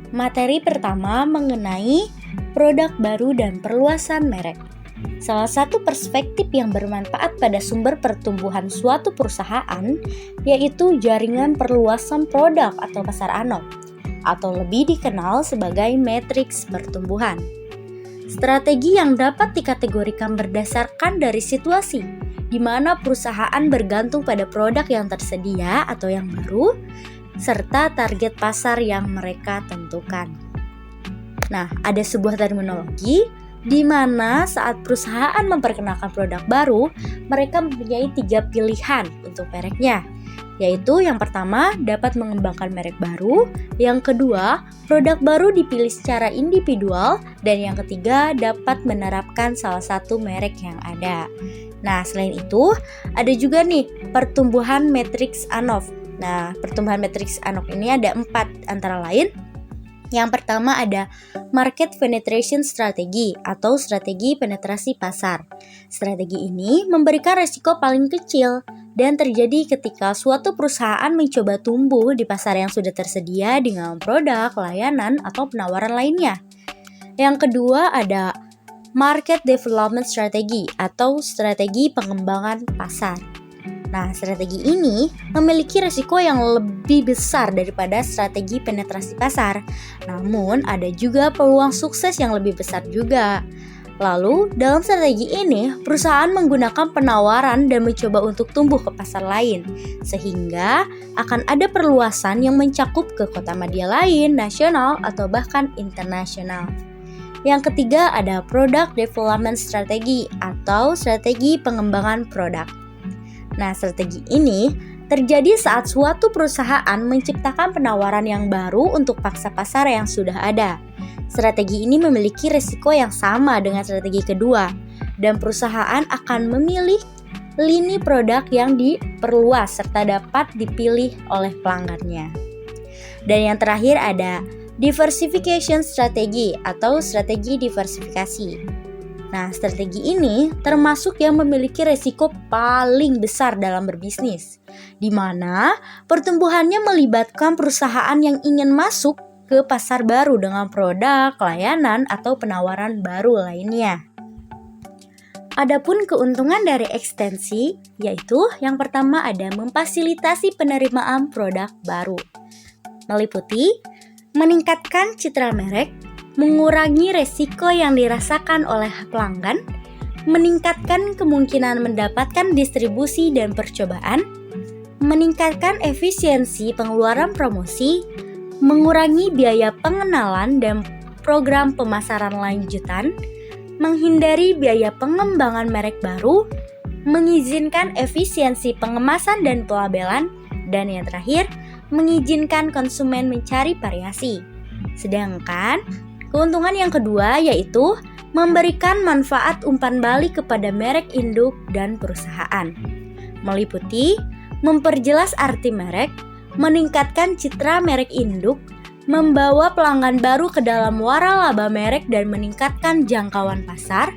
Materi pertama mengenai produk baru dan perluasan merek. Salah satu perspektif yang bermanfaat pada sumber pertumbuhan suatu perusahaan yaitu jaringan perluasan produk atau pasar ANOP, atau lebih dikenal sebagai matriks pertumbuhan. Strategi yang dapat dikategorikan berdasarkan dari situasi, di mana perusahaan bergantung pada produk yang tersedia atau yang baru, serta target pasar yang mereka tentukan. Nah, ada sebuah terminologi di mana saat perusahaan memperkenalkan produk baru, mereka mempunyai 3 pilihan untuk mereknya, yaitu yang pertama dapat mengembangkan merek baru, yang kedua produk baru dipilih secara individual, dan yang ketiga dapat menerapkan salah satu merek yang ada. Nah, selain itu ada juga nih pertumbuhan matriks ANOP. Nah, pertumbuhan matriks ANOP ini ada 4 antara lain. Yang pertama ada Market Penetration Strategy atau strategi penetrasi pasar. Strategi ini memberikan resiko paling kecil dan terjadi ketika suatu perusahaan mencoba tumbuh di pasar yang sudah tersedia dengan produk, layanan, atau penawaran lainnya. Yang kedua ada Market Development Strategy atau strategi pengembangan pasar. Nah, strategi ini memiliki risiko yang lebih besar daripada strategi penetrasi pasar. Namun, ada juga peluang sukses yang lebih besar juga. Lalu, dalam strategi ini, perusahaan menggunakan penawaran dan mencoba untuk tumbuh ke pasar lain, sehingga akan ada perluasan yang mencakup ke kota media lain, nasional, atau bahkan internasional. Yang ketiga ada Product Development Strategy atau strategi pengembangan produk. Nah, strategi ini terjadi saat suatu perusahaan menciptakan penawaran yang baru untuk pangsa pasar yang sudah ada. Strategi ini memiliki risiko yang sama dengan strategi kedua, dan perusahaan akan memilih lini produk yang diperluas serta dapat dipilih oleh pelanggannya. Dan yang terakhir ada Diversification Strategy atau strategi diversifikasi. Nah, strategi ini termasuk yang memiliki resiko paling besar dalam berbisnis, di mana pertumbuhannya melibatkan perusahaan yang ingin masuk ke pasar baru dengan produk, layanan, atau penawaran baru lainnya. Adapun keuntungan dari ekstensi, yaitu yang pertama ada memfasilitasi penerimaan produk baru, meliputi meningkatkan citra merek, mengurangi resiko yang dirasakan oleh pelanggan, meningkatkan kemungkinan mendapatkan distribusi dan percobaan, meningkatkan efisiensi pengeluaran promosi, mengurangi biaya pengenalan dan program pemasaran lanjutan, menghindari biaya pengembangan merek baru, mengizinkan efisiensi pengemasan dan pelabelan, dan yang terakhir, mengizinkan konsumen mencari variasi. Sedangkan keuntungan yang kedua yaitu memberikan manfaat umpan balik kepada merek induk dan perusahaan, meliputi memperjelas arti merek, meningkatkan citra merek induk, membawa pelanggan baru ke dalam waralaba merek dan meningkatkan jangkauan pasar,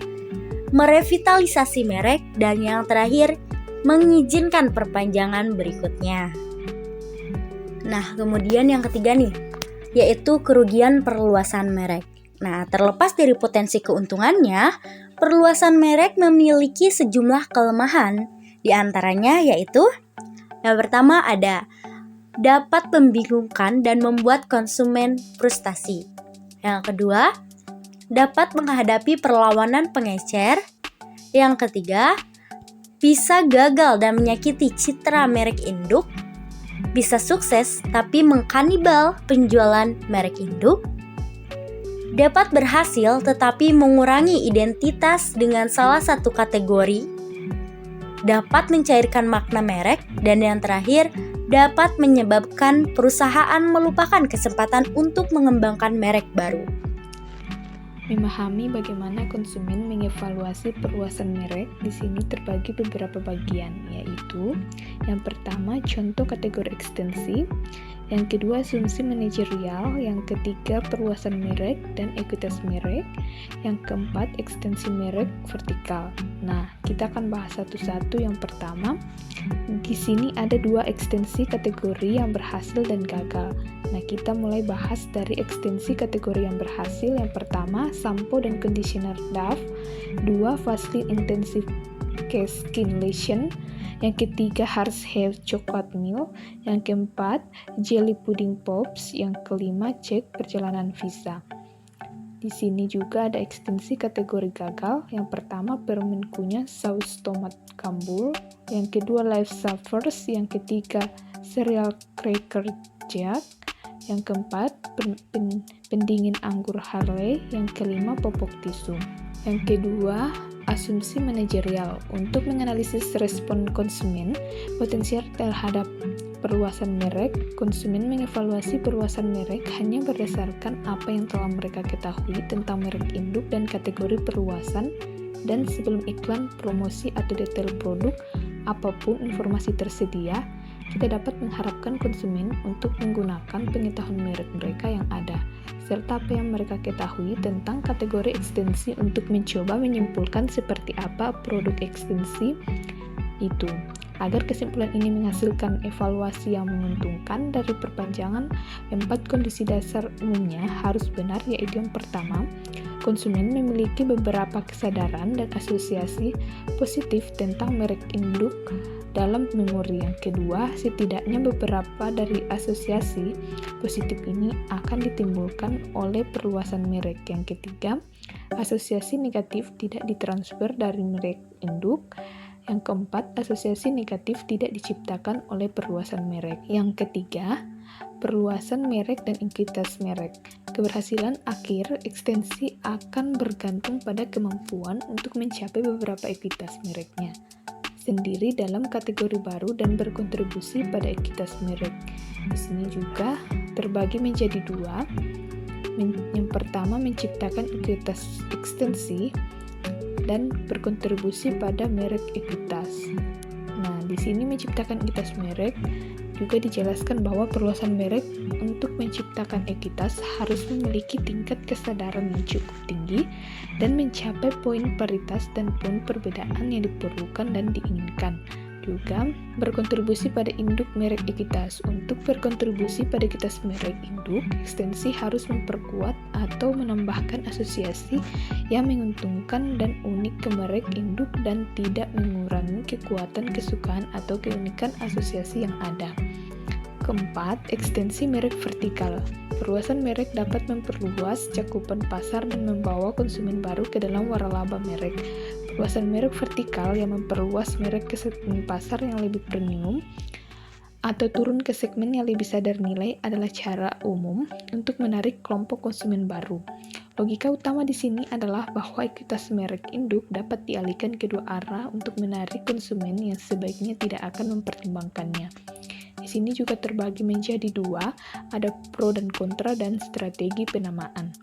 merevitalisasi merek, dan yang terakhir, mengizinkan perpanjangan berikutnya. Nah, kemudian yang ketiga nih, yaitu kerugian perluasan merek. Nah, terlepas dari potensi keuntungannya, perluasan merek memiliki sejumlah kelemahan. Di antaranya yaitu, yang pertama ada dapat membingungkan dan membuat konsumen frustasi. Yang kedua, dapat menghadapi perlawanan pengecer. Yang ketiga, bisa gagal dan menyakiti citra merek induk. Bisa sukses tapi mengkanibal penjualan merek induk. Dapat berhasil tetapi mengurangi identitas dengan salah satu kategori. Dapat mencairkan makna merek. Dan yang terakhir, dapat menyebabkan perusahaan melupakan kesempatan untuk mengembangkan merek baru. Memahami bagaimana konsumen mengevaluasi perluasan merek di sini terbagi beberapa bagian, yaitu yang pertama contoh kategori ekstensi, yang kedua asumsi manajerial, yang ketiga perluasan merek dan ekuitas merek, yang keempat ekstensi merek vertikal. Nah, kita akan bahas satu-satu. Yang pertama, di sini ada 2 ekstensi kategori yang berhasil dan gagal. Nah, kita mulai bahas dari ekstensi kategori yang berhasil. Yang pertama, shampoo dan conditioner Dove. 2, Vaseline Intensive Skin Lotion. Yang ketiga, Heart's Have Chocolate Milk. Yang keempat, Jelly Pudding Pops. Yang kelima, cek perjalanan visa. Di sini juga ada ekstensi kategori gagal. Yang pertama, permen kunyah saus tomat kambul. Yang kedua, Life Savers. Yang ketiga, cereal cracker jack. Yang keempat, pendingin anggur Harley. Yang kelima, popok tisu. Yang kedua, asumsi manajerial. Untuk menganalisis respon konsumen potensial terhadap perluasan merek, konsumen mengevaluasi perluasan merek hanya berdasarkan apa yang telah mereka ketahui tentang merek induk dan kategori perluasan, dan sebelum iklan, promosi, atau detail produk, apapun informasi tersedia, kita dapat mengharapkan konsumen untuk menggunakan pengetahuan merek mereka yang ada, serta apa yang mereka ketahui tentang kategori ekstensi untuk mencoba menyimpulkan seperti apa produk ekstensi itu. Agar kesimpulan ini menghasilkan evaluasi yang menguntungkan dari perpanjangan, 4 kondisi dasar umumnya harus benar, yaitu yang pertama, konsumen memiliki beberapa kesadaran dan asosiasi positif tentang merek induk dalam memori. Yang kedua, setidaknya beberapa dari asosiasi positif ini akan ditimbulkan oleh perluasan merek. Yang ketiga, asosiasi negatif tidak ditransfer dari merek induk. Yang keempat, asosiasi negatif tidak diciptakan oleh perluasan merek. Yang ketiga, perluasan merek dan ekuitas merek. Keberhasilan akhir ekstensi akan bergantung pada kemampuan untuk mencapai beberapa ekuitas mereknya sendiri dalam kategori baru dan berkontribusi pada ekuitas merek. Di sini juga terbagi menjadi 2. Yang pertama, menciptakan ekuitas ekstensi dan berkontribusi pada merek ekuitas. Nah, di sini menciptakan ekuitas merek juga dijelaskan bahwa perluasan merek untuk menciptakan ekuitas harus memiliki tingkat kesadaran yang cukup tinggi dan mencapai poin paritas dan poin perbedaan yang diperlukan dan diinginkan. Juga berkontribusi pada induk merek ekuitas. Untuk berkontribusi pada ekuitas merek induk, ekstensi harus memperkuat atau menambahkan asosiasi yang menguntungkan dan unik ke merek induk dan tidak mengurangi kekuatan, kesukaan, atau keunikan asosiasi yang ada. Keempat, ekstensi merek vertikal. Perluasan merek dapat memperluas cakupan pasar dan membawa konsumen baru ke dalam waralaba merek. Perluasan merek vertikal yang memperluas merek ke segmen pasar yang lebih premium atau turun ke segmen yang lebih sadar nilai adalah cara umum untuk menarik kelompok konsumen baru. Logika utama di sini adalah bahwa ekuitas merek induk dapat dialihkan ke dua arah untuk menarik konsumen yang sebaiknya tidak akan mempertimbangkannya. Di sini juga terbagi menjadi 2, ada pro dan kontra dan strategi penamaan.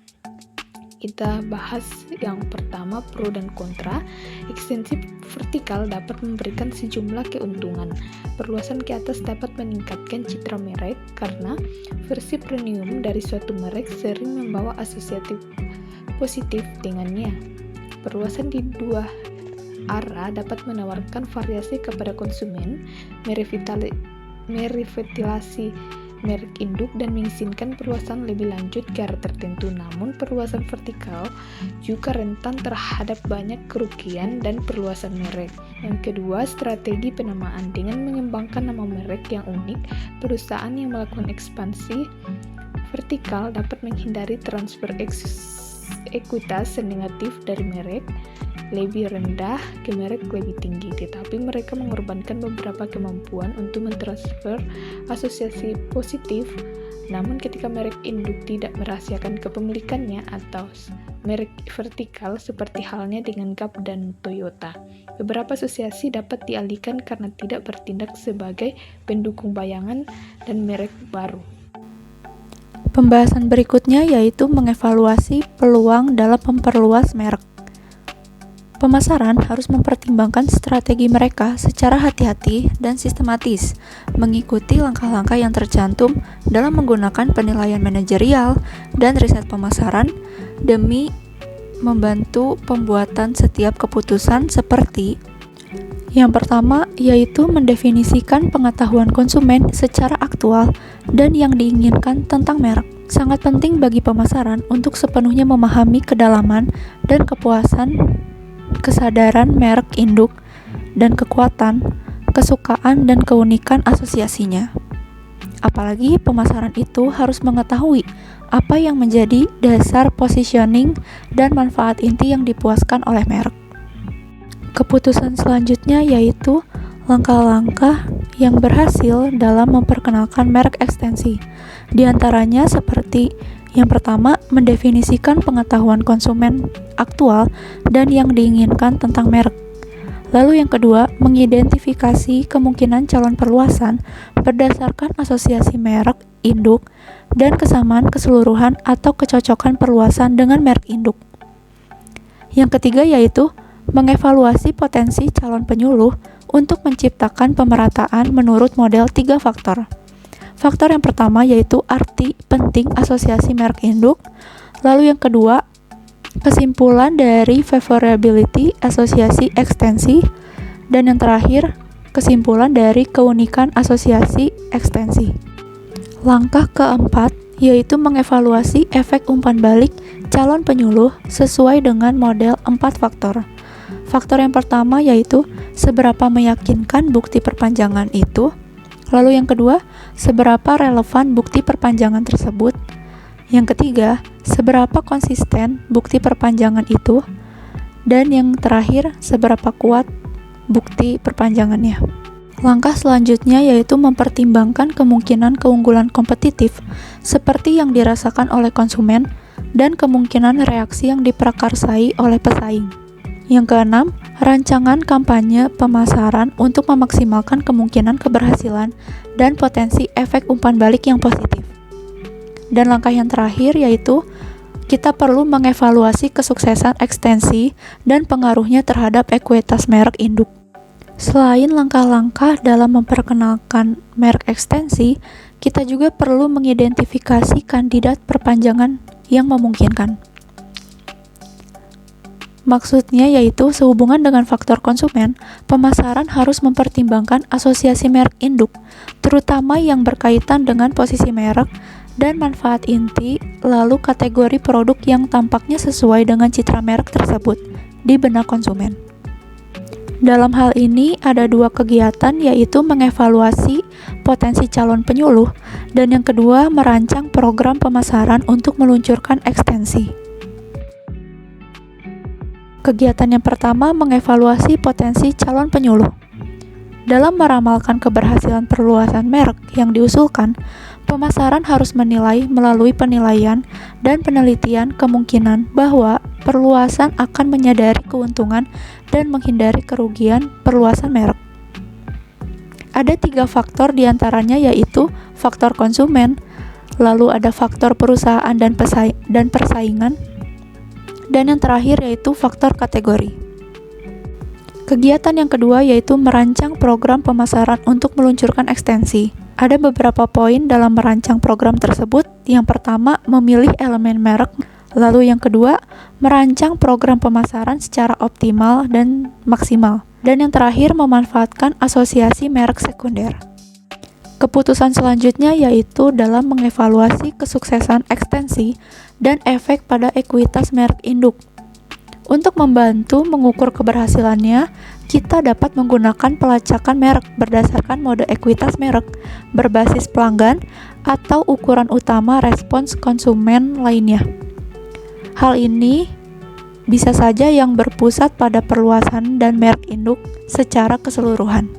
Kita bahas yang pertama, pro dan kontra. Ekstensi vertikal dapat memberikan sejumlah keuntungan. Perluasan ke atas dapat meningkatkan citra merek karena versi premium dari suatu merek sering membawa asosiasi positif dengannya. Perluasan di dua arah dapat menawarkan variasi kepada konsumen, merevitalisasi merek induk dan mengizinkan perluasan lebih lanjut ke arah tertentu. Namun perluasan vertikal juga rentan terhadap banyak kerugian dan perluasan merek. Yang kedua, strategi penamaan. Dengan mengembangkan nama merek yang unik, perusahaan yang melakukan ekspansi vertikal dapat menghindari transfer ekuitas negatif dari merek lebih rendah ke merek lebih tinggi, tetapi mereka mengorbankan beberapa kemampuan untuk mentransfer asosiasi positif. Namun ketika merek induk tidak merahasiakan kepemilikannya atau merek vertikal seperti halnya dengan Gap dan Toyota, beberapa asosiasi dapat dialihkan karena tidak bertindak sebagai pendukung bayangan dan merek baru. Pembahasan berikutnya yaitu mengevaluasi peluang dalam memperluas merek. Pemasaran harus mempertimbangkan strategi mereka secara hati-hati dan sistematis, mengikuti langkah-langkah yang tercantum dalam menggunakan penilaian manajerial dan riset pemasaran demi membantu pembuatan setiap keputusan seperti Yang pertama yaitu mendefinisikan pengetahuan konsumen secara aktual dan yang diinginkan tentang merek. Sangat penting bagi pemasaran untuk sepenuhnya memahami kedalaman dan kepuasan kesadaran merek induk dan kekuatan, kesukaan dan keunikan asosiasinya. Apalagi pemasaran itu harus mengetahui apa yang menjadi dasar positioning dan manfaat inti yang dipuaskan oleh merek. Keputusan selanjutnya yaitu langkah-langkah yang berhasil dalam memperkenalkan merek ekstensi. Di antaranya seperti yang pertama, mendefinisikan pengetahuan konsumen aktual dan yang diinginkan tentang merek. Lalu yang kedua, mengidentifikasi kemungkinan calon perluasan berdasarkan asosiasi merek induk dan kesamaan keseluruhan atau kecocokan perluasan dengan merek induk. Yang ketiga yaitu mengevaluasi potensi calon penyuluh untuk menciptakan pemerataan menurut model 3 faktor. Faktor yang pertama yaitu arti penting asosiasi merek induk. Lalu yang kedua, kesimpulan dari favorability asosiasi ekstensi. Dan yang terakhir, kesimpulan dari keunikan asosiasi ekstensi. Langkah keempat yaitu mengevaluasi efek umpan balik calon penyuluh sesuai dengan model 4 faktor. Faktor yang pertama yaitu seberapa meyakinkan bukti perpanjangan itu. Lalu yang kedua, seberapa relevan bukti perpanjangan tersebut. Yang ketiga, seberapa konsisten bukti perpanjangan itu. Dan yang terakhir, seberapa kuat bukti perpanjangannya. Langkah selanjutnya yaitu mempertimbangkan kemungkinan keunggulan kompetitif seperti yang dirasakan oleh konsumen dan kemungkinan reaksi yang diprakarsai oleh pesaing. Yang keenam, rancangan kampanye pemasaran untuk memaksimalkan kemungkinan keberhasilan dan potensi efek umpan balik yang positif. Dan langkah yang terakhir yaitu kita perlu mengevaluasi kesuksesan ekstensi dan pengaruhnya terhadap ekuitas merek induk. Selain langkah-langkah dalam memperkenalkan merek ekstensi, kita juga perlu mengidentifikasi kandidat perpanjangan yang memungkinkan. Maksudnya yaitu sehubungan dengan faktor konsumen, pemasaran harus mempertimbangkan asosiasi merek induk, terutama yang berkaitan dengan posisi merek dan manfaat inti, lalu kategori produk yang tampaknya sesuai dengan citra merek tersebut di benak konsumen. Dalam hal ini ada dua kegiatan yaitu mengevaluasi potensi calon penyuluh dan yang kedua merancang program pemasaran untuk meluncurkan ekstensi. Kegiatan yang pertama mengevaluasi potensi calon penyuluh. Dalam meramalkan keberhasilan perluasan merek yang diusulkan, pemasaran harus menilai melalui penilaian dan penelitian kemungkinan bahwa perluasan akan menyadari keuntungan dan menghindari kerugian perluasan merek. Ada 3 faktor diantaranya yaitu faktor konsumen, lalu ada faktor perusahaan dan persaingan, dan yang terakhir yaitu faktor kategori. Kegiatan yang kedua yaitu merancang program pemasaran untuk meluncurkan ekstensi. Ada beberapa poin dalam merancang program tersebut. Yang pertama, memilih elemen merek. Lalu yang kedua, merancang program pemasaran secara optimal dan maksimal. Dan yang terakhir, memanfaatkan asosiasi merek sekunder. Keputusan selanjutnya yaitu dalam mengevaluasi kesuksesan ekstensi dan efek pada ekuitas merek induk. Untuk membantu mengukur keberhasilannya, kita dapat menggunakan pelacakan merek berdasarkan mode ekuitas merek, berbasis pelanggan, atau ukuran utama respons konsumen lainnya. Hal ini bisa saja yang berpusat pada perluasan dan merek induk secara keseluruhan.